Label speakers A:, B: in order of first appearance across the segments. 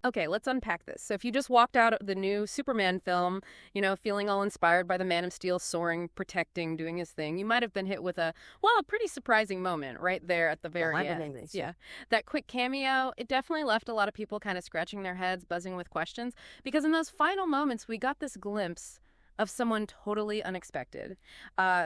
A: Okay, let's unpack this. So if you just walked out of the new Superman film, feeling all inspired by the Man of Steel soaring, protecting, doing his thing, you might have been hit with a pretty surprising moment right there at the very end. Yeah. That quick cameo, it definitely left a lot of people kind of scratching their heads, buzzing with questions, because in those final moments, we got this glimpse of someone totally unexpected,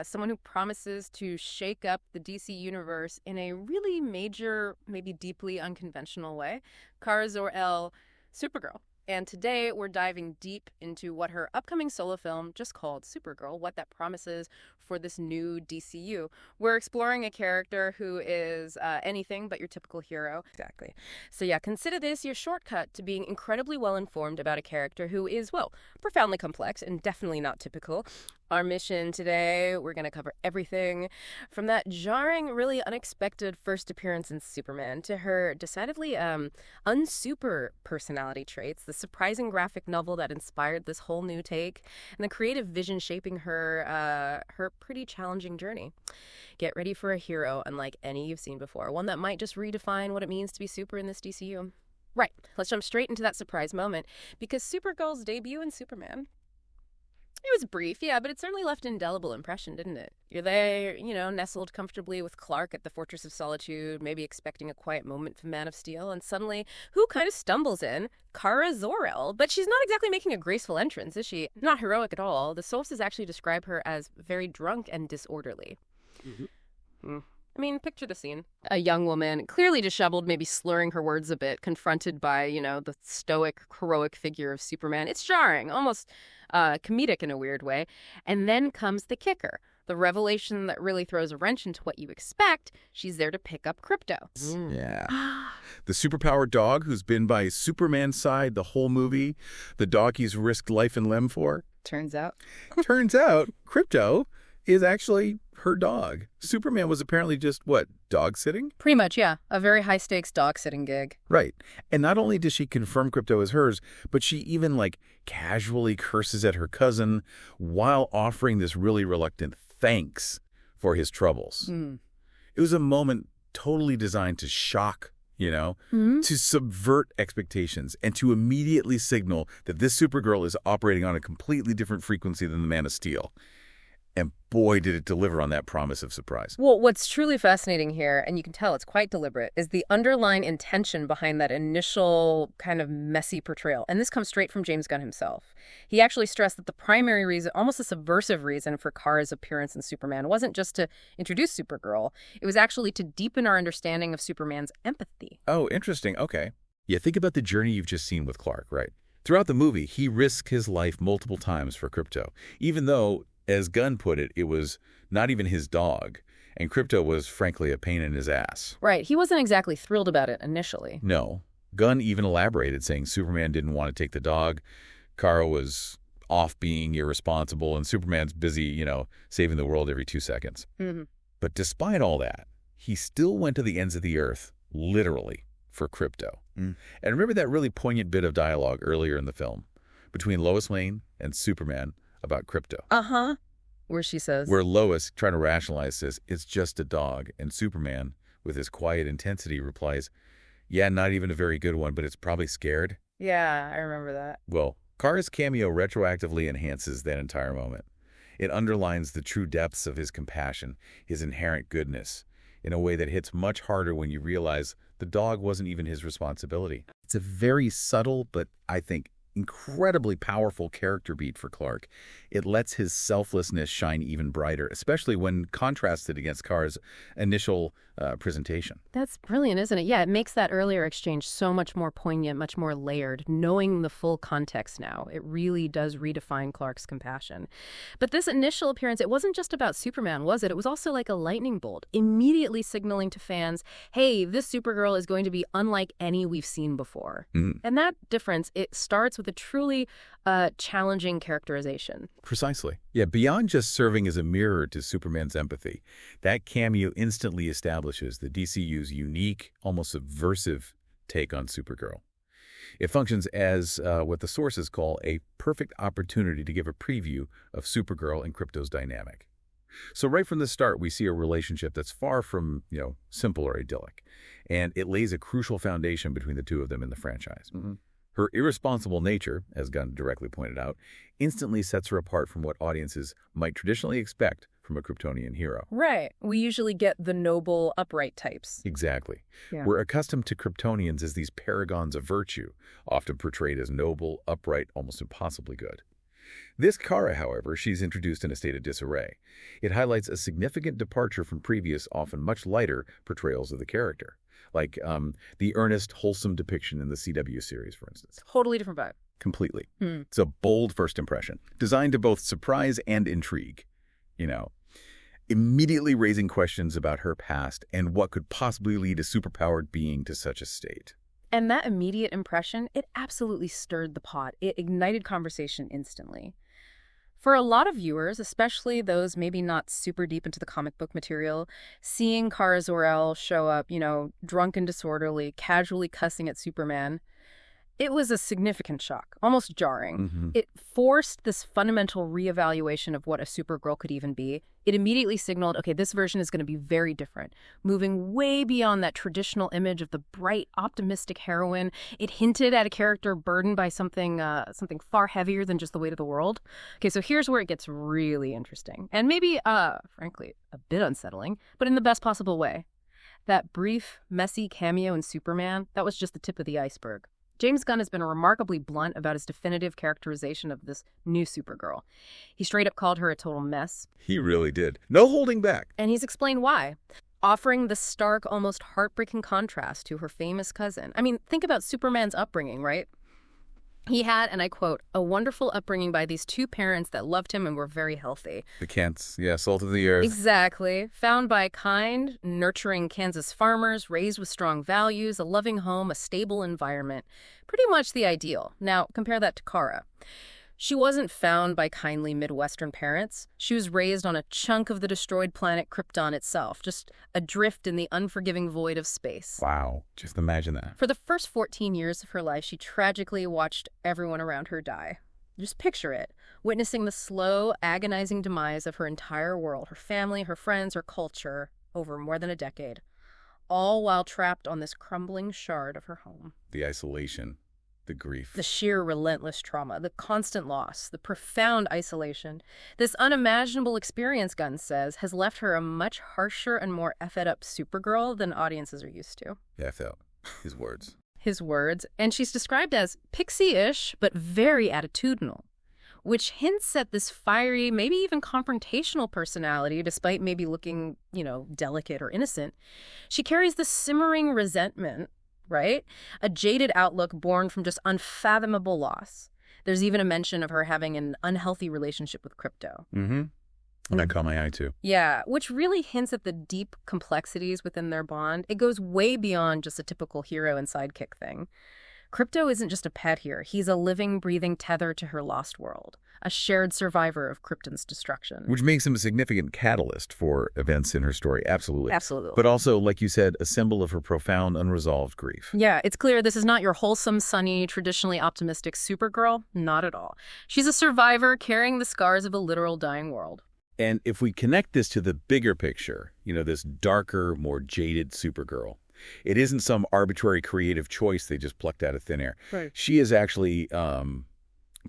A: someone who promises to shake up the DC universe in a really major, maybe deeply unconventional way. Kara Zor-El, Supergirl. And today we're diving deep into what her upcoming solo film, just called Supergirl, what that promises for this new DCU. We're exploring a character who is anything but your typical hero. Exactly. So yeah, consider this your shortcut to being incredibly well informed about a character who is, well, profoundly complex and definitely not typical. Our mission today, we're going to cover everything from that jarring, really unexpected first appearance in Superman to her decidedly unsuper personality traits, the surprising graphic novel that inspired this whole new take, and the creative vision shaping her pretty challenging journey. Get ready for a hero unlike any you've seen before, one that might just redefine what it means to be super in this DCU. Right, let's jump straight into that surprise moment, because Supergirl's debut in Superman, it was brief, yeah, but it certainly left an indelible impression, didn't it? You're there, nestled comfortably with Clark at the Fortress of Solitude, maybe expecting a quiet moment from Man of Steel, and suddenly, who kind of stumbles in? Kara Zor-El. But she's not exactly making a graceful entrance, is she? Not heroic at all. The sources actually describe her as very drunk and disorderly. I mean, picture the scene. A young woman, clearly disheveled, maybe slurring her words a bit, confronted by, the stoic, heroic figure of Superman. It's jarring, almost comedic in a weird way. And then comes the kicker, the revelation that really throws a wrench into what you expect. She's there to pick up Krypto.
B: Yeah. The superpowered dog who's been by Superman's side the whole movie, the dog he's risked life and limb for.
A: Turns out,
B: Krypto is actually her dog. Superman was apparently just, dog sitting?
A: Pretty much, yeah. A very high-stakes dog-sitting gig.
B: Right. And not only does she confirm Krypto as hers, but she even, casually curses at her cousin while offering this really reluctant thanks for his troubles. It was a moment totally designed to shock, to subvert expectations and to immediately signal that this Supergirl is operating on a completely different frequency than the Man of Steel. And boy, did it deliver on that promise of surprise.
A: Well, what's truly fascinating here, and you can tell it's quite deliberate, is the underlying intention behind that initial kind of messy portrayal. And this comes straight from James Gunn himself. He actually stressed that the primary reason, almost a subversive reason for Kara's appearance in Superman wasn't just to introduce Supergirl. It was actually to deepen our understanding of Superman's empathy.
B: Oh, interesting. Okay. Yeah, think about the journey you've just seen with Clark, right? Throughout the movie, he risked his life multiple times for Krypto, even though, as Gunn put it, it was not even his dog, and Krypto was frankly a pain in his ass.
A: Right. He wasn't exactly thrilled about it initially.
B: No. Gunn even elaborated, saying Superman didn't want to take the dog, Kara was off being irresponsible, and Superman's busy, saving the world every 2 seconds. But despite all that, he still went to the ends of the earth, literally, for Krypto. And remember that really poignant bit of dialogue earlier in the film between Lois Lane and Superman about Krypto.
A: Where she says...
B: Where Lois, trying to rationalize, says, it's just a dog. And Superman, with his quiet intensity, replies, yeah, not even a very good one, but it's probably scared.
A: Yeah, I remember that.
B: Well, Kara's cameo retroactively enhances that entire moment. It underlines the true depths of his compassion, his inherent goodness, in a way that hits much harder when you realize the dog wasn't even his responsibility. It's a very subtle, but I think incredibly powerful character beat for Clark. It lets his selflessness shine even brighter, especially when contrasted against Kara's initial presentation.
A: That's brilliant, isn't it? Yeah, it makes that earlier exchange so much more poignant, much more layered, knowing the full context now. It really does redefine Clark's compassion. But this initial appearance, it wasn't just about Superman, was it? It was also like a lightning bolt, immediately signaling to fans, hey, this Supergirl is going to be unlike any we've seen before. And that difference, it starts with a truly challenging characterization.
B: Precisely. Yeah, beyond just serving as a mirror to Superman's empathy, that cameo instantly establishes the DCU's unique, almost subversive take on Supergirl. It functions as what the sources call a perfect opportunity to give a preview of Supergirl and Krypto's dynamic. So right from the start, we see a relationship that's far from, simple or idyllic, and it lays a crucial foundation between the two of them in the franchise. Her irresponsible nature, as Gunn directly pointed out, instantly sets her apart from what audiences might traditionally expect from a Kryptonian hero.
A: Right. We usually get the noble, upright types.
B: Exactly.
A: Yeah.
B: We're accustomed to Kryptonians as these paragons of virtue, often portrayed as noble, upright, almost impossibly good. This Kara, however, she's introduced in a state of disarray. It highlights a significant departure from previous, often much lighter, portrayals of the character, like the earnest, wholesome depiction in the CW series, for instance.
A: Totally different vibe.
B: Completely. It's a bold first impression, designed to both surprise and intrigue. Immediately raising questions about her past and what could possibly lead a superpowered being to such a state.
A: And that immediate impression, it absolutely stirred the pot. It ignited conversation instantly. For a lot of viewers, especially those maybe not super deep into the comic book material, seeing Kara Zor-El show up, drunk and disorderly, casually cussing at Superman, it was a significant shock, almost jarring. It forced this fundamental reevaluation of what a Supergirl could even be. It immediately signaled, okay, this version is going to be very different, moving way beyond that traditional image of the bright, optimistic heroine. It hinted at a character burdened by something far heavier than just the weight of the world. Okay, so here's where it gets really interesting, and maybe, frankly, a bit unsettling, but in the best possible way. That brief, messy cameo in Superman, that was just the tip of the iceberg. James Gunn has been remarkably blunt about his definitive characterization of this new Supergirl. He straight up called her a total mess.
B: He really did. No holding back.
A: And he's explained why, offering the stark, almost heartbreaking contrast to her famous cousin. I mean, think about Superman's upbringing, right? He had, and I quote, a wonderful upbringing by these two parents that loved him and were very healthy.
B: The Kents, yeah, salt of the earth.
A: Exactly. Found by kind, nurturing Kansas farmers, raised with strong values, a loving home, a stable environment. Pretty much the ideal. Now, compare that to Kara. She wasn't found by kindly Midwestern parents. She was raised on a chunk of the destroyed planet Krypton itself, just adrift in the unforgiving void of space.
B: Wow, just imagine that.
A: For the first 14 years of her life, she tragically watched everyone around her die. Just picture it, witnessing the slow, agonizing demise of her entire world, her family, her friends, her culture, over more than a decade, all while trapped on this crumbling shard of her home.
B: The isolation. The grief.
A: The sheer relentless trauma, the constant loss, the profound isolation. This unimaginable experience, Gunn says, has left her a much harsher and more effed up Supergirl than audiences are used to.
B: Yeah, Phil. His words.
A: His words. And she's described as pixie-ish, but very attitudinal, which hints at this fiery, maybe even confrontational personality, despite maybe looking, delicate or innocent. She carries this simmering resentment, right? A jaded outlook born from just unfathomable loss. There's even a mention of her having an unhealthy relationship with Krypto.
B: That caught my eye, too.
A: Yeah, which really hints at the deep complexities within their bond. It goes way beyond just a typical hero and sidekick thing. Krypto isn't just a pet here. He's a living, breathing tether to her lost world, a shared survivor of Krypton's destruction.
B: Which makes him a significant catalyst for events in her story, absolutely.
A: Absolutely.
B: But also, like you said, a symbol of her profound, unresolved grief.
A: Yeah, it's clear this is not your wholesome, sunny, traditionally optimistic Supergirl. Not at all. She's a survivor carrying the scars of a literal dying world.
B: And if we connect this to the bigger picture, this darker, more jaded Supergirl, it isn't some arbitrary creative choice they just plucked out of thin air.
A: Right.
B: She is actually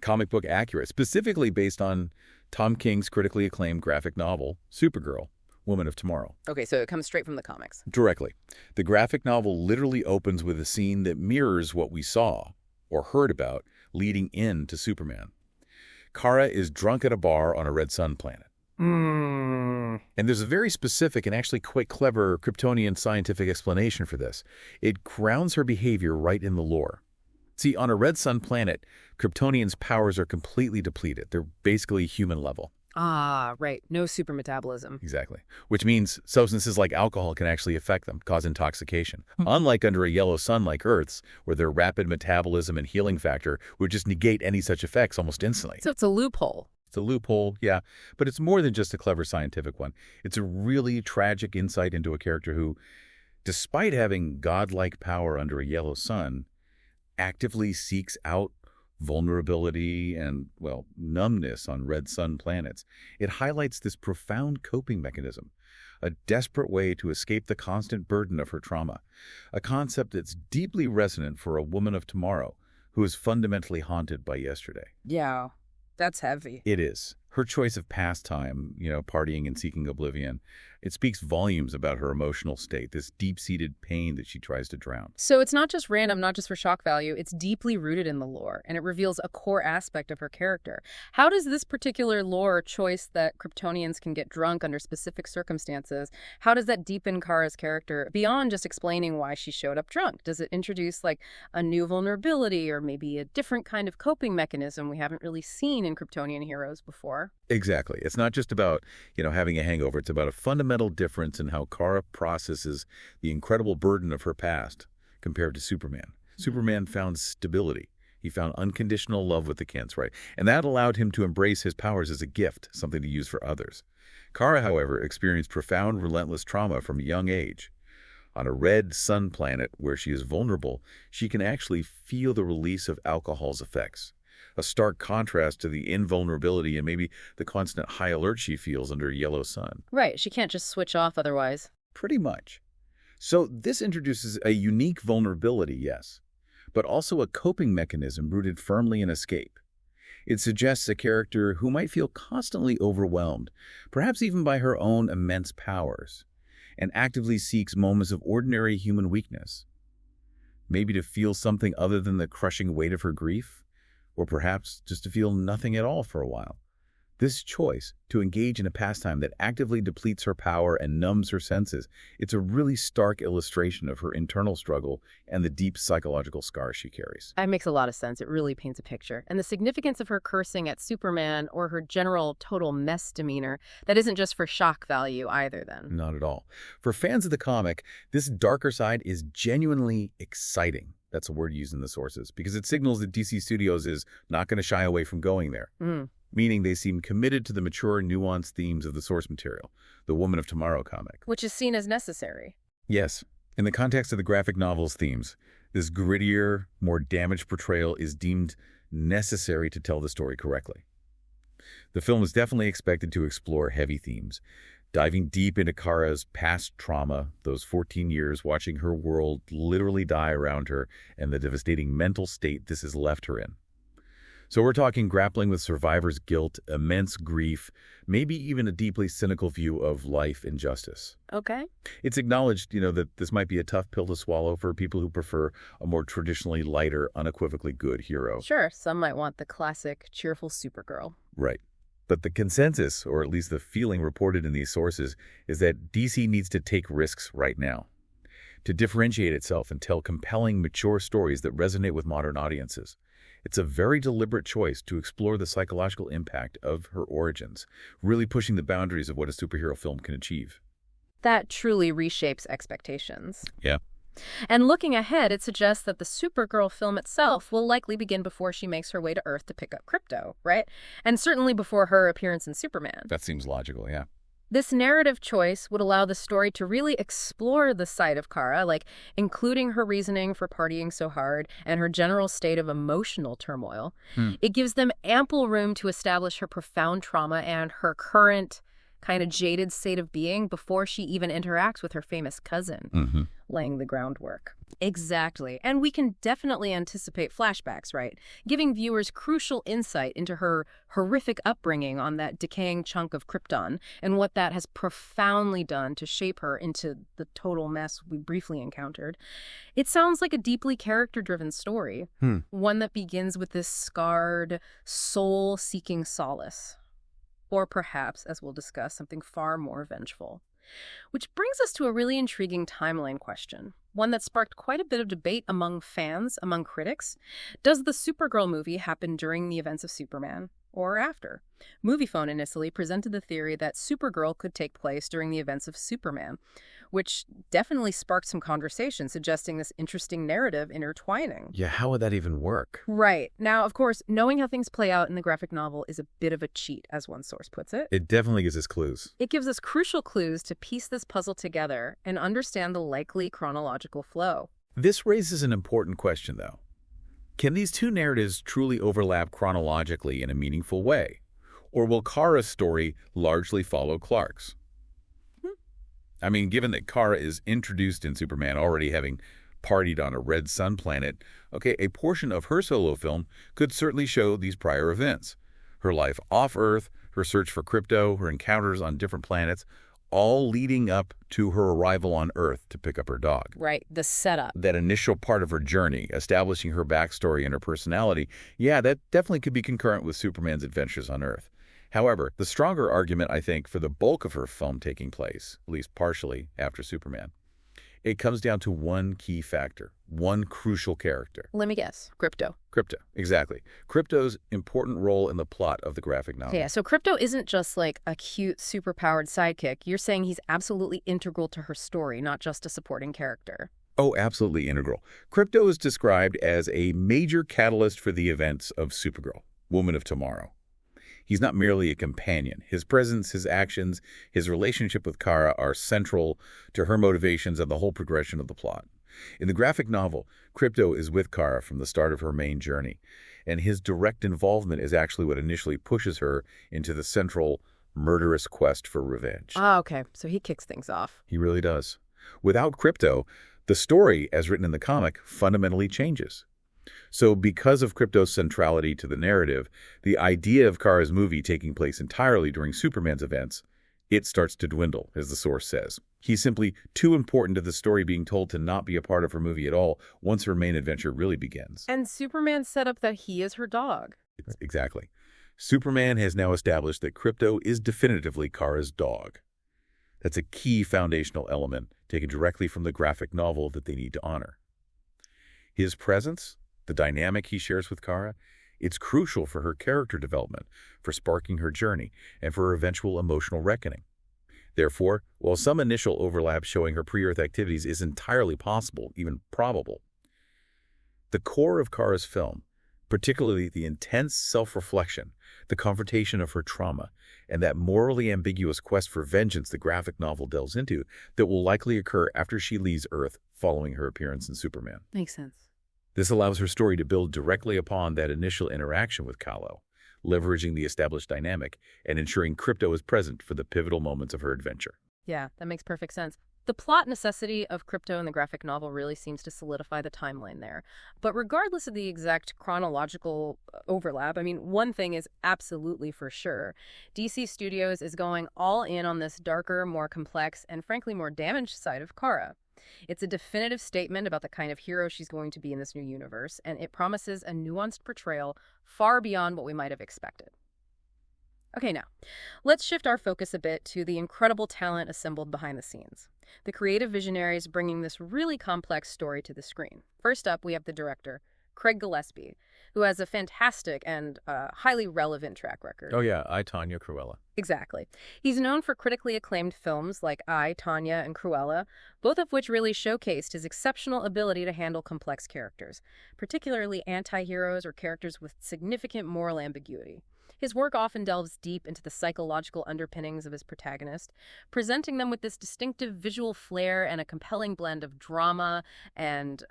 B: comic book accurate, specifically based on Tom King's critically acclaimed graphic novel, Supergirl, Woman of Tomorrow.
A: Okay, so it comes straight from the comics.
B: Directly. The graphic novel literally opens with a scene that mirrors what we saw or heard about leading into Superman. Kara is drunk at a bar on a red sun planet. And there's a very specific and actually quite clever Kryptonian scientific explanation for this. It grounds her behavior right in the lore. See, on a red sun planet, Kryptonians' powers are completely depleted. They're basically human level.
A: Ah, right. No super metabolism.
B: Exactly. Which means substances like alcohol can actually affect them, cause intoxication. Unlike under a yellow sun like Earth's, where their rapid metabolism and healing factor would just negate any such effects almost instantly.
A: So it's a loophole.
B: It's a loophole, yeah, but it's more than just a clever scientific one. It's a really tragic insight into a character who, despite having godlike power under a yellow sun, actively seeks out vulnerability and, numbness on red sun planets. It highlights this profound coping mechanism, a desperate way to escape the constant burden of her trauma, a concept that's deeply resonant for a woman of tomorrow who is fundamentally haunted by yesterday.
A: Yeah, that's heavy.
B: It is. Her choice of pastime, partying and seeking oblivion, it speaks volumes about her emotional state, this deep-seated pain that she tries to drown.
A: So it's not just random, not just for shock value, it's deeply rooted in the lore, and it reveals a core aspect of her character. How does this particular lore choice that Kryptonians can get drunk under specific circumstances, how does that deepen Kara's character beyond just explaining why she showed up drunk? Does it introduce like a new vulnerability or maybe a different kind of coping mechanism we haven't really seen in Kryptonian heroes before?
B: Exactly. It's not just about, having a hangover. It's about a fundamental difference in how Kara processes the incredible burden of her past compared to Superman. Superman found stability. He found unconditional love with the Kents, right? And that allowed him to embrace his powers as a gift, something to use for others. Kara, however, experienced profound, relentless trauma from a young age. On a red sun planet where she is vulnerable, she can actually feel the release of alcohol's effects. A stark contrast to the invulnerability and maybe the constant high alert she feels under a yellow sun.
A: Right, she can't just switch off otherwise.
B: Pretty much. So this introduces a unique vulnerability, yes, but also a coping mechanism rooted firmly in escape. It suggests a character who might feel constantly overwhelmed, perhaps even by her own immense powers, and actively seeks moments of ordinary human weakness. Maybe to feel something other than the crushing weight of her grief, or perhaps just to feel nothing at all for a while. This choice to engage in a pastime that actively depletes her power and numbs her senses, it's a really stark illustration of her internal struggle and the deep psychological scars she carries.
A: That makes a lot of sense. It really paints a picture. And the significance of her cursing at Superman or her general total mess demeanor, that isn't just for shock value either then.
B: Not at all. For fans of the comic, this darker side is genuinely exciting. That's a word used in the sources, because it signals that DC Studios is not going to shy away from going there. Meaning they seem committed to the mature, nuanced themes of the source material, the Woman of Tomorrow comic.
A: Which is seen as necessary.
B: Yes. In the context of the graphic novel's themes, this grittier, more damaged portrayal is deemed necessary to tell the story correctly. The film is definitely expected to explore heavy themes, diving deep into Kara's past trauma, those 14 years watching her world literally die around her, and the devastating mental state this has left her in. So we're talking grappling with survivor's guilt, immense grief, maybe even a deeply cynical view of life and justice.
A: Okay.
B: It's acknowledged, that this might be a tough pill to swallow for people who prefer a more traditionally lighter, unequivocally good hero.
A: Sure, some might want the classic, cheerful Supergirl.
B: Right. But the consensus, or at least the feeling reported in these sources, is that DC needs to take risks right now, to differentiate itself and tell compelling, mature stories that resonate with modern audiences. It's a very deliberate choice to explore the psychological impact of her origins, really pushing the boundaries of what a superhero film can achieve.
A: That truly reshapes expectations.
B: Yeah.
A: And looking ahead, it suggests that the Supergirl film itself will likely begin before she makes her way to Earth to pick up Krypto, right? And certainly before her appearance in Superman.
B: That seems logical, yeah.
A: This narrative choice would allow the story to really explore the side of Kara, like including her reasoning for partying so hard and her general state of emotional turmoil. It gives them ample room to establish her profound trauma and her current kind of jaded state of being before she even interacts with her famous cousin, laying the groundwork. Exactly. And we can definitely anticipate flashbacks, right? Giving viewers crucial insight into her horrific upbringing on that decaying chunk of Krypton and what that has profoundly done to shape her into the total mess we briefly encountered. It sounds like a deeply character-driven story, one that begins with this scarred soul seeking solace. Or perhaps, as we'll discuss, something far more vengeful. Which brings us to a really intriguing timeline question, one that sparked quite a bit of debate among fans, among critics. Does the Supergirl movie happen during the events of Superman or after? Moviefone initially presented the theory that Supergirl could take place during the events of Superman, which definitely sparked some conversation, suggesting this interesting narrative intertwining.
B: Yeah, how would that even work?
A: Right. Now, of course, knowing how things play out in the graphic novel is a bit of a cheat, as one source puts it.
B: It definitely gives us clues.
A: It gives us crucial clues to piece this puzzle together and understand the likely chronological flow.
B: This raises an important question, though. Can these two narratives truly overlap chronologically in a meaningful way? Or will Kara's story largely follow Clark's? I mean, given that Kara is introduced in Superman already having partied on a red sun planet, okay, a portion of her solo film could certainly show these prior events. Her life off Earth, her search for Krypto, her encounters on different planets, all leading up to her arrival on Earth to pick up her dog.
A: Right, the setup.
B: That initial part of her journey, establishing her backstory and her personality, yeah, that definitely could be concurrent with Superman's adventures on Earth. However, the stronger argument, I think, for the bulk of her film taking place, at least partially, after Superman, it comes down to one key factor, one crucial character.
A: Let me guess. Krypto.
B: Krypto, exactly. Krypto's important role in the plot of the graphic novel.
A: Yeah, so Krypto isn't just like a cute, superpowered sidekick. You're saying he's absolutely integral to her story, not just a supporting character.
B: Oh, absolutely integral. Krypto is described as a major catalyst for the events of Supergirl, Woman of Tomorrow. He's not merely a companion. His presence, his actions, his relationship with Kara are central to her motivations and the whole progression of the plot. In the graphic novel, Krypto is with Kara from the start of her main journey, and his direct involvement is actually what initially pushes her into the central, murderous quest for revenge.
A: Ah, okay. So he kicks things off.
B: He really does. Without Krypto, the story, as written in the comic, fundamentally changes. So because of Krypto's centrality to the narrative, the idea of Kara's movie taking place entirely during Superman's events, it starts to dwindle, as the source says. He's simply too important to the story being told to not be a part of her movie at all once her main adventure really begins.
A: And Superman set up that he is her dog.
B: Exactly. Superman has now established that Krypto is definitively Kara's dog. That's a key foundational element taken directly from the graphic novel that they need to honor. His presence, the dynamic he shares with Kara, it's crucial for her character development, for sparking her journey, and for her eventual emotional reckoning. Therefore, while some initial overlap showing her pre-Earth activities is entirely possible, even probable, the core of Kara's film, particularly the intense self-reflection, the confrontation of her trauma, and that morally ambiguous quest for vengeance the graphic novel delves into, that will likely occur after she leaves Earth following her appearance in Superman.
A: Makes sense.
B: This allows her story to build directly upon that initial interaction with Kal-El, leveraging the established dynamic and ensuring Krypto is present for the pivotal moments of her adventure.
A: Yeah, that makes perfect sense. The plot necessity of Krypto in the graphic novel really seems to solidify the timeline there. But regardless of the exact chronological overlap, I mean, one thing is absolutely for sure. DC Studios is going all in on this darker, more complex, and frankly more damaged side of Kara. It's a definitive statement about the kind of hero she's going to be in this new universe, and it promises a nuanced portrayal far beyond what we might have expected. Okay, now, let's shift our focus a bit to the incredible talent assembled behind the scenes. The creative visionaries bringing this really complex story to the screen. First up, we have the director, Craig Gillespie, who has a fantastic and highly relevant track record.
B: Oh yeah, I, Tanya, Cruella.
A: Exactly. He's known for critically acclaimed films like I, Tanya, and Cruella, both of which really showcased his exceptional ability to handle complex characters, particularly anti-heroes or characters with significant moral ambiguity. His work often delves deep into the psychological underpinnings of his protagonist, presenting them with this distinctive visual flair and a compelling blend of drama and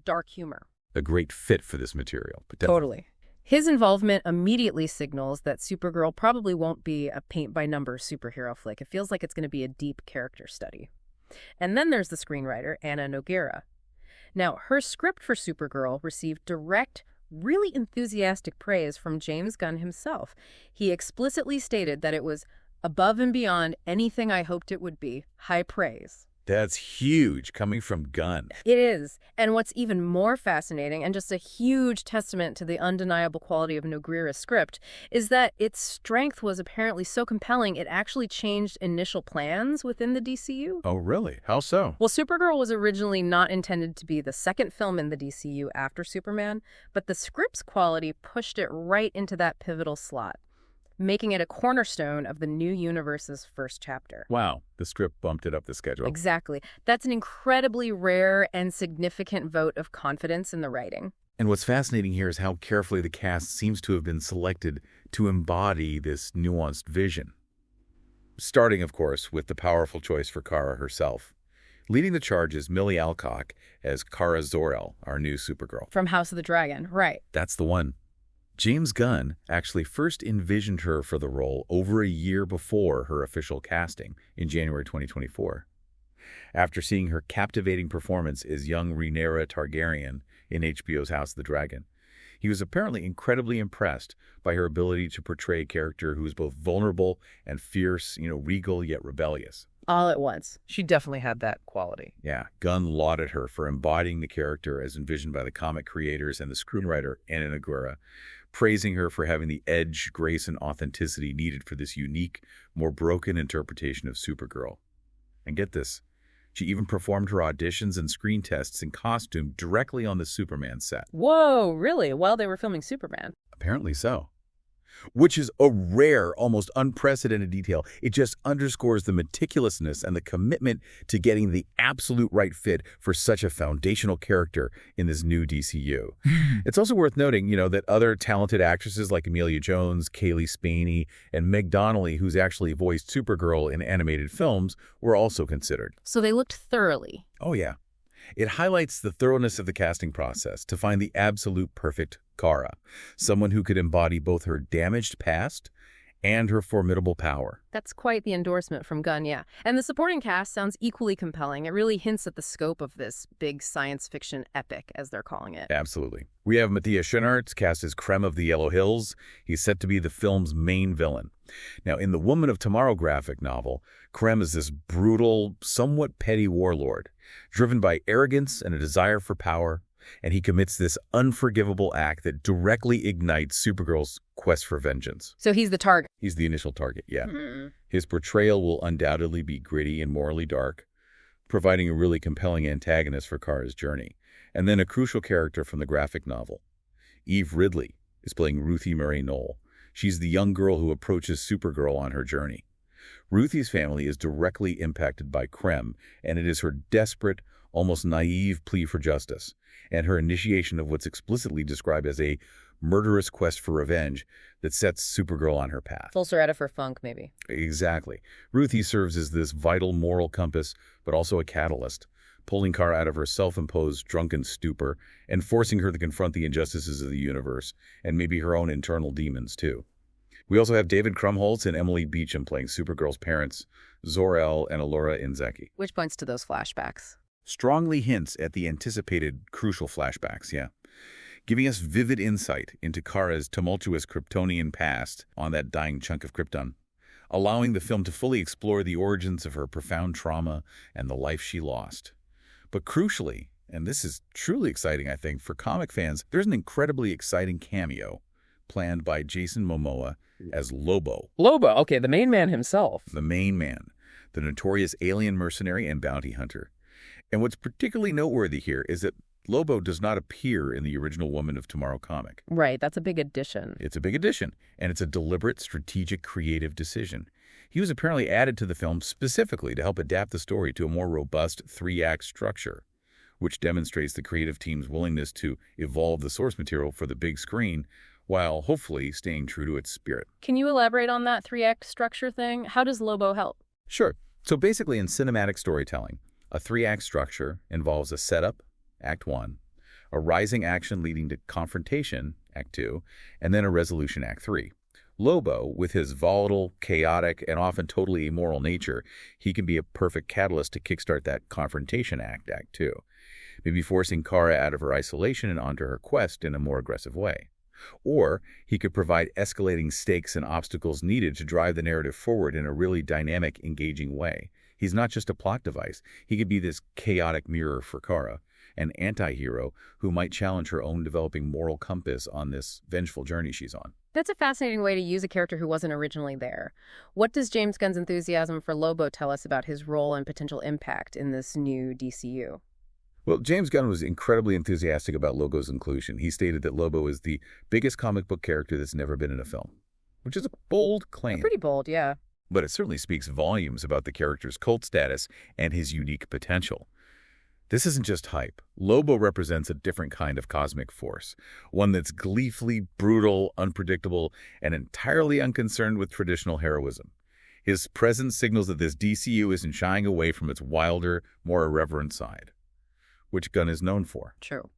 A: dark humor.
B: A great fit for this material.
A: Totally. His involvement immediately signals that Supergirl probably won't be a paint-by-numbers superhero flick. It feels like it's going to be a deep character study. And then there's the screenwriter, Anna Nogueira. Now, her script for Supergirl received direct, really enthusiastic praise from James Gunn himself. He explicitly stated that it was above and beyond anything I hoped it would be. High praise.
B: That's huge, coming from Gunn.
A: It is. And what's even more fascinating, and just a huge testament to the undeniable quality of Nogueira's script, is that its strength was apparently so compelling it actually changed initial plans within the DCU.
B: Oh, really? How so?
A: Well, Supergirl was originally not intended to be the second film in the DCU after Superman, but the script's quality pushed it right into that pivotal slot, making it a cornerstone of the new universe's first chapter.
B: Wow, the script bumped it up the schedule.
A: Exactly. That's an incredibly rare and significant vote of confidence in the writing.
B: And what's fascinating here is how carefully the cast seems to have been selected to embody this nuanced vision. Starting, of course, with the powerful choice for Kara herself. Leading the charge is Millie Alcock as Kara Zor-El, our new Supergirl.
A: From House of the Dragon, right.
B: That's the one. James Gunn actually first envisioned her for the role over a year before her official casting in January 2024. after seeing her captivating performance as young Rhaenyra Targaryen in HBO's House of the Dragon. He was apparently incredibly impressed by her ability to portray a character who is both vulnerable and fierce, regal yet rebellious.
A: All at once.
C: She definitely had that quality.
B: Yeah, Gunn lauded her for embodying the character as envisioned by the comic creators and the screenwriter Anna Noguera, praising her for having the edge, grace, and authenticity needed for this unique, more broken interpretation of Supergirl. And get this, she even performed her auditions and screen tests in costume directly on the Superman set.
A: Whoa, really? While they were filming Superman?
B: Apparently so. Which is a rare, almost unprecedented detail. It just underscores the meticulousness and the commitment to getting the absolute right fit for such a foundational character in this new DCU. It's also worth noting, that other talented actresses like Emilia Jones, Kaylee Spaney, and Meg Donnelly, who's actually voiced Supergirl in animated films, were also considered.
A: So they looked thoroughly.
B: Oh, yeah. It highlights the thoroughness of the casting process to find the absolute perfect Kara, someone who could embody both her damaged past and her formidable power.
A: That's quite the endorsement from Gunn, yeah. And the supporting cast sounds equally compelling. It really hints at the scope of this big science fiction epic, as they're calling it.
B: Absolutely. We have Matthias Schoenaerts, cast as Krem of the Yellow Hills. He's set to be the film's main villain. Now, in the Woman of Tomorrow graphic novel, Krem is this brutal, somewhat petty warlord, driven by arrogance and a desire for power, and he commits this unforgivable act that directly ignites Supergirl's quest for vengeance.
A: So he's the target.
B: He's the initial target, yeah. His portrayal will undoubtedly be gritty and morally dark, providing a really compelling antagonist for Kara's journey. And then a crucial character from the graphic novel. Eve Ridley is playing Ruthie Murray Knoll. She's the young girl who approaches Supergirl on her journey. Ruthie's family is directly impacted by Krem, and it is her desperate, almost naive plea for justice, and her initiation of what's explicitly described as a murderous quest for revenge that sets Supergirl on her path.
A: Pulls her out of her funk, maybe.
B: Exactly. Ruthie serves as this vital moral compass, but also a catalyst, pulling Kara out of her self-imposed drunken stupor and forcing her to confront the injustices of the universe, and maybe her own internal demons, too. We also have David Krumholtz and Emily Beecham playing Supergirl's parents, Zor-El and Alora Inzeki.
A: Which points to those flashbacks.
B: Strongly hints at the anticipated crucial flashbacks, yeah. Giving us vivid insight into Kara's tumultuous Kryptonian past on that dying chunk of Krypton, allowing the film to fully explore the origins of her profound trauma and the life she lost. But crucially, and this is truly exciting, I think, for comic fans, there's an incredibly exciting cameo planned by Jason Momoa as Lobo.
C: Lobo, okay, the main man himself.
B: The main man, the notorious alien mercenary and bounty hunter. And what's particularly noteworthy here is that Lobo does not appear in the original Woman of Tomorrow comic.
A: Right, that's a big addition.
B: It's a big addition, and it's a deliberate, strategic, creative decision. He was apparently added to the film specifically to help adapt the story to a more robust three-act structure, which demonstrates the creative team's willingness to evolve the source material for the big screen while hopefully staying true to its spirit.
A: Can you elaborate on that three-act structure thing? How does Lobo help?
B: Sure. So basically in cinematic storytelling, a three-act structure involves a setup, Act 1, a rising action leading to confrontation, Act 2, and then a resolution, Act 3. Lobo, with his volatile, chaotic, and often totally immoral nature, he can be a perfect catalyst to kickstart that confrontation act, Act 2, maybe forcing Kara out of her isolation and onto her quest in a more aggressive way. Or he could provide escalating stakes and obstacles needed to drive the narrative forward in a really dynamic, engaging way. He's not just a plot device. He could be this chaotic mirror for Kara, an anti-hero who might challenge her own developing moral compass on this vengeful journey she's on.
A: That's a fascinating way to use a character who wasn't originally there. What does James Gunn's enthusiasm for Lobo tell us about his role and potential impact in this new DCU?
B: Well, James Gunn was incredibly enthusiastic about Lobo's inclusion. He stated that Lobo is the biggest comic book character that's never been in a film, which is a bold claim.
A: Pretty bold, yeah.
B: But it certainly speaks volumes about the character's cult status and his unique potential. This isn't just hype. Lobo represents a different kind of cosmic force, one that's gleefully brutal, unpredictable, and entirely unconcerned with traditional heroism. His presence signals that this DCU isn't shying away from its wilder, more irreverent side, which Gunn is known for.
A: True.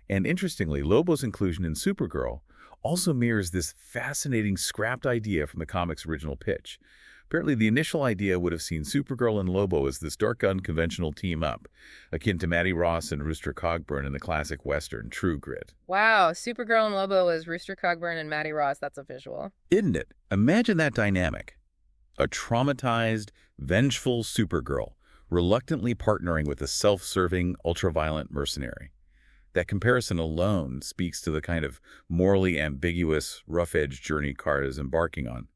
B: And interestingly, Lobo's inclusion in Supergirl also mirrors this fascinating scrapped idea from the comic's original pitch. Apparently, the initial idea would have seen Supergirl and Lobo as this dark, unconventional team-up, akin to Matty Ross and Rooster Cogburn in the classic Western True Grit.
A: Wow, Supergirl and Lobo as Rooster Cogburn and Matty Ross. That's a visual.
B: Isn't it? Imagine that dynamic. A traumatized, vengeful Supergirl reluctantly partnering with a self-serving, ultra-violent mercenary. That comparison alone speaks to the kind of morally ambiguous, rough-edged journey Kara is embarking on,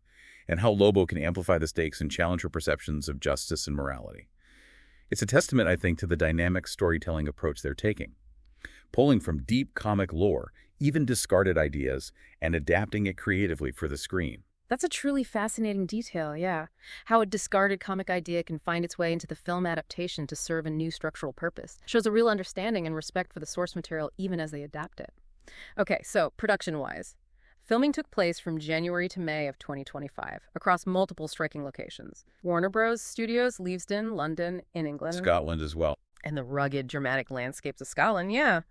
B: and how Lobo can amplify the stakes and challenge her perceptions of justice and morality. It's a testament, I think, to the dynamic storytelling approach they're taking, pulling from deep comic lore, even discarded ideas, and adapting it creatively for the screen.
A: That's a truly fascinating detail, yeah. How a discarded comic idea can find its way into the film adaptation to serve a new structural purpose. Shows a real understanding and respect for the source material even as they adapt it. Okay, so production-wise. Filming took place from January to May of 2025 across multiple striking locations. Warner Bros. Studios, Leavesden, London, in England.
B: Scotland as well.
A: And the rugged, dramatic landscapes of Scotland, yeah.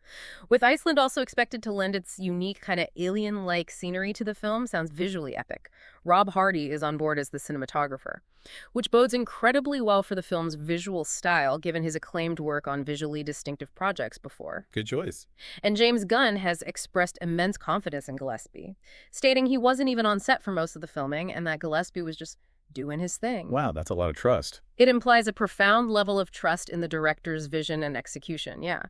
A: With Iceland also expected to lend its unique kind of alien-like scenery to the film, sounds visually epic. Rob Hardy is on board as the cinematographer, which bodes incredibly well for the film's visual style, given his acclaimed work on visually distinctive projects before.
B: Good choice.
A: And James Gunn has expressed immense confidence in Gillespie, stating he wasn't even on set for most of the filming and that Gillespie was just doing his thing.
B: Wow, that's a lot of trust.
A: It implies a profound level of trust in the director's vision and execution, yeah,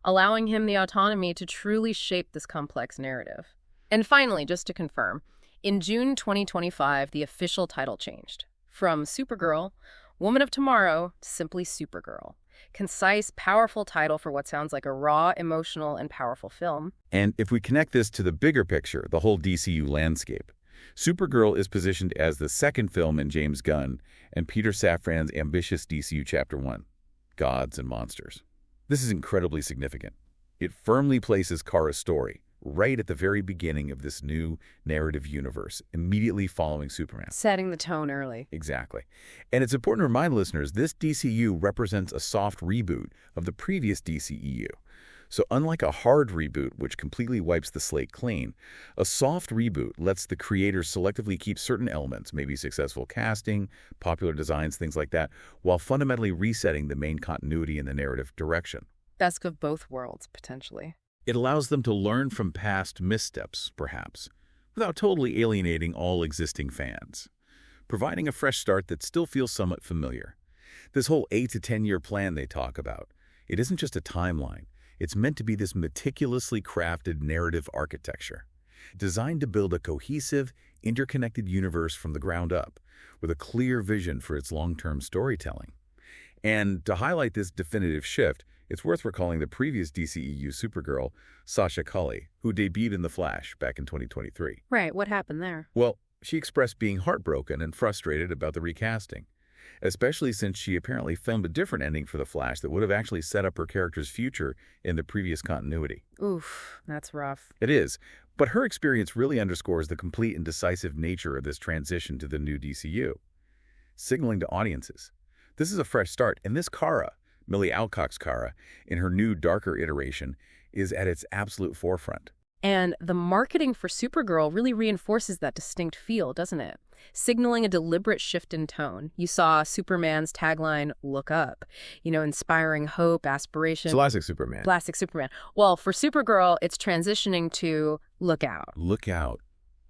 A: allowing him the autonomy to truly shape this complex narrative. And finally, just to confirm, in June 2025, the official title changed from Supergirl, Woman of Tomorrow, to simply Supergirl. Concise, powerful title for what sounds like a raw, emotional, and powerful film.
B: And if we connect this to the bigger picture, the whole DCU landscape, Supergirl is positioned as the second film in James Gunn and Peter Safran's ambitious DCU Chapter 1, Gods and Monsters. This is incredibly significant. It firmly places Kara's story right at the very beginning of this new narrative universe, immediately following Superman.
A: Setting the tone early.
B: Exactly. And it's important to remind listeners, this DCU represents a soft reboot of the previous DCEU. So unlike a hard reboot, which completely wipes the slate clean, a soft reboot lets the creators selectively keep certain elements, maybe successful casting, popular designs, things like that, while fundamentally resetting the main continuity and the narrative direction.
A: Best of both worlds, potentially.
B: It allows them to learn from past missteps, perhaps, without totally alienating all existing fans, providing a fresh start that still feels somewhat familiar. This whole 8 to 10-year plan they talk about, it isn't just a timeline. It's meant to be this meticulously crafted narrative architecture, designed to build a cohesive, interconnected universe from the ground up, with a clear vision for its long-term storytelling. And to highlight this definitive shift, it's worth recalling the previous DCEU Supergirl, Sasha Calle, who debuted in The Flash back in 2023.
A: Right, what happened there?
B: Well, she expressed being heartbroken and frustrated about the recasting, especially since she apparently filmed a different ending for The Flash that would have actually set up her character's future in the previous continuity.
A: Oof, that's rough.
B: It is, but her experience really underscores the complete and decisive nature of this transition to the new DCU, signaling to audiences, this is a fresh start, and this Kara, Millie Alcock's Kara, in her new, darker iteration, is at its absolute forefront.
A: And the marketing for Supergirl really reinforces that distinct feel, doesn't it? Signaling a deliberate shift in tone. You saw Superman's tagline, "Look up," inspiring hope, aspiration.
B: Classic Superman.
A: Classic Superman. Well, for Supergirl, it's transitioning to "Look out."
B: Look out.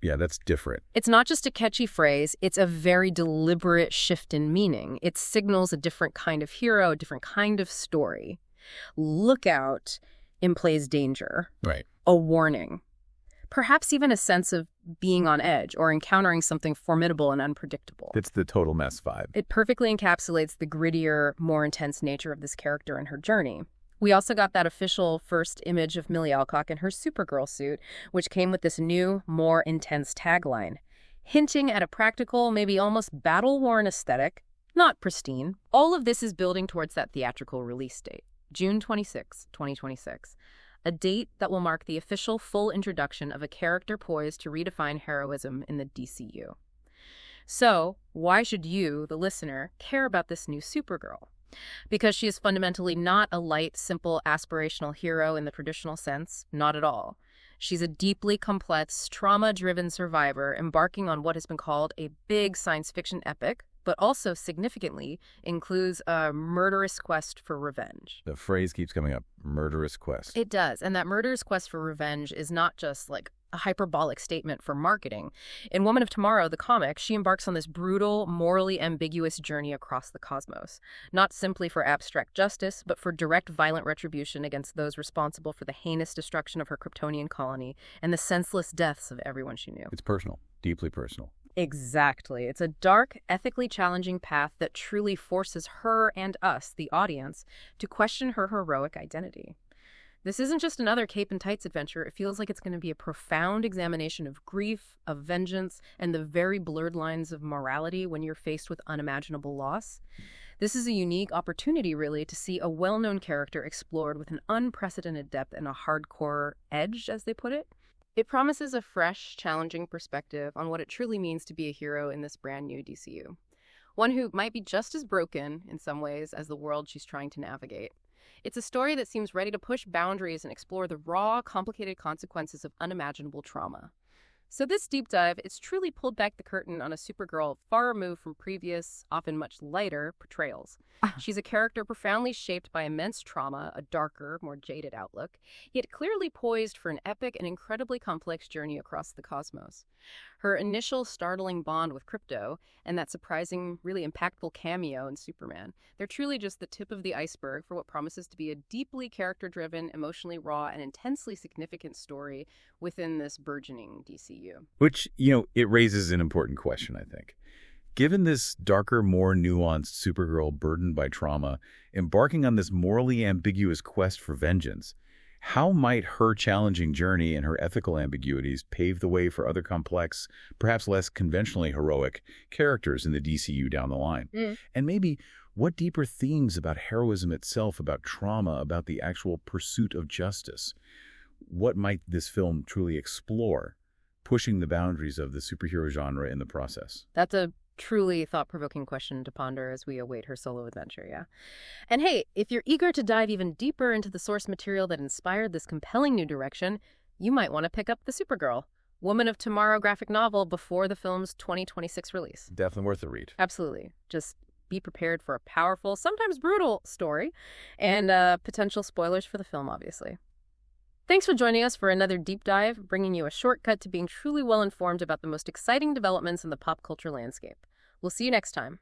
B: Yeah, that's different.
A: It's not just a catchy phrase, it's a very deliberate shift in meaning. It signals a different kind of hero, a different kind of story. Look out implies danger.
B: Right.
A: A warning. Perhaps even a sense of being on edge or encountering something formidable and unpredictable.
B: It's the total mess vibe.
A: It perfectly encapsulates the grittier, more intense nature of this character and her journey. We also got that official first image of Millie Alcock in her Supergirl suit, which came with this new, more intense tagline, hinting at a practical, maybe almost battle-worn aesthetic, not pristine. All of this is building towards that theatrical release date, June 26, 2026, a date that will mark the official full introduction of a character poised to redefine heroism in the DCU. So, why should you, the listener, care about this new Supergirl? Because she is fundamentally not a light, simple, aspirational hero in the traditional sense. Not at all. She's a deeply complex, trauma-driven survivor embarking on what has been called a big science fiction epic, but also, significantly, includes a murderous quest for revenge.
B: The phrase keeps coming up, murderous quest.
A: It does, and that murderous quest for revenge is not just like a hyperbolic statement for marketing. In Woman of Tomorrow, the comic, she embarks on this brutal, morally ambiguous journey across the cosmos, not simply for abstract justice, but for direct violent retribution against those responsible for the heinous destruction of her Kryptonian colony and the senseless deaths of everyone she knew.
B: It's personal, deeply personal.
A: Exactly. It's a dark, ethically challenging path that truly forces her and us, the audience, to question her heroic identity. This isn't just another cape and tights adventure. It feels like it's going to be a profound examination of grief, of vengeance, and the very blurred lines of morality when you're faced with unimaginable loss. This is a unique opportunity, really, to see a well-known character explored with an unprecedented depth and a hardcore edge, as they put it. It promises a fresh, challenging perspective on what it truly means to be a hero in this brand new DCU. One who might be just as broken, in some ways, as the world she's trying to navigate. It's a story that seems ready to push boundaries and explore the raw, complicated consequences of unimaginable trauma. So this deep dive, it's truly pulled back the curtain on a Supergirl far removed from previous, often much lighter, portrayals. She's a character profoundly shaped by immense trauma, a darker, more jaded outlook, yet clearly poised for an epic and incredibly complex journey across the cosmos. Her initial startling bond with Krypto, and that surprising, really impactful cameo in Superman, they're truly just the tip of the iceberg for what promises to be a deeply character-driven, emotionally raw, and intensely significant story within this burgeoning DCU.
B: Which, it raises an important question, I think. Given this darker, more nuanced Supergirl burdened by trauma, embarking on this morally ambiguous quest for vengeance, how might her challenging journey and her ethical ambiguities pave the way for other complex, perhaps less conventionally heroic, characters in the DCU down the line? And maybe what deeper themes about heroism itself, about trauma, about the actual pursuit of justice? What might this film truly explore, pushing the boundaries of the superhero genre in the process?
A: That's a truly thought-provoking question to ponder as we await her solo adventure, yeah. And hey, if you're eager to dive even deeper into the source material that inspired this compelling new direction, you might want to pick up the Supergirl, Woman of Tomorrow graphic novel before the film's 2026 release.
B: Definitely worth the read.
A: Absolutely. Just be prepared for a powerful, sometimes brutal story, and potential spoilers for the film, obviously. Thanks for joining us for another deep dive, bringing you a shortcut to being truly well-informed about the most exciting developments in the pop culture landscape. We'll see you next time.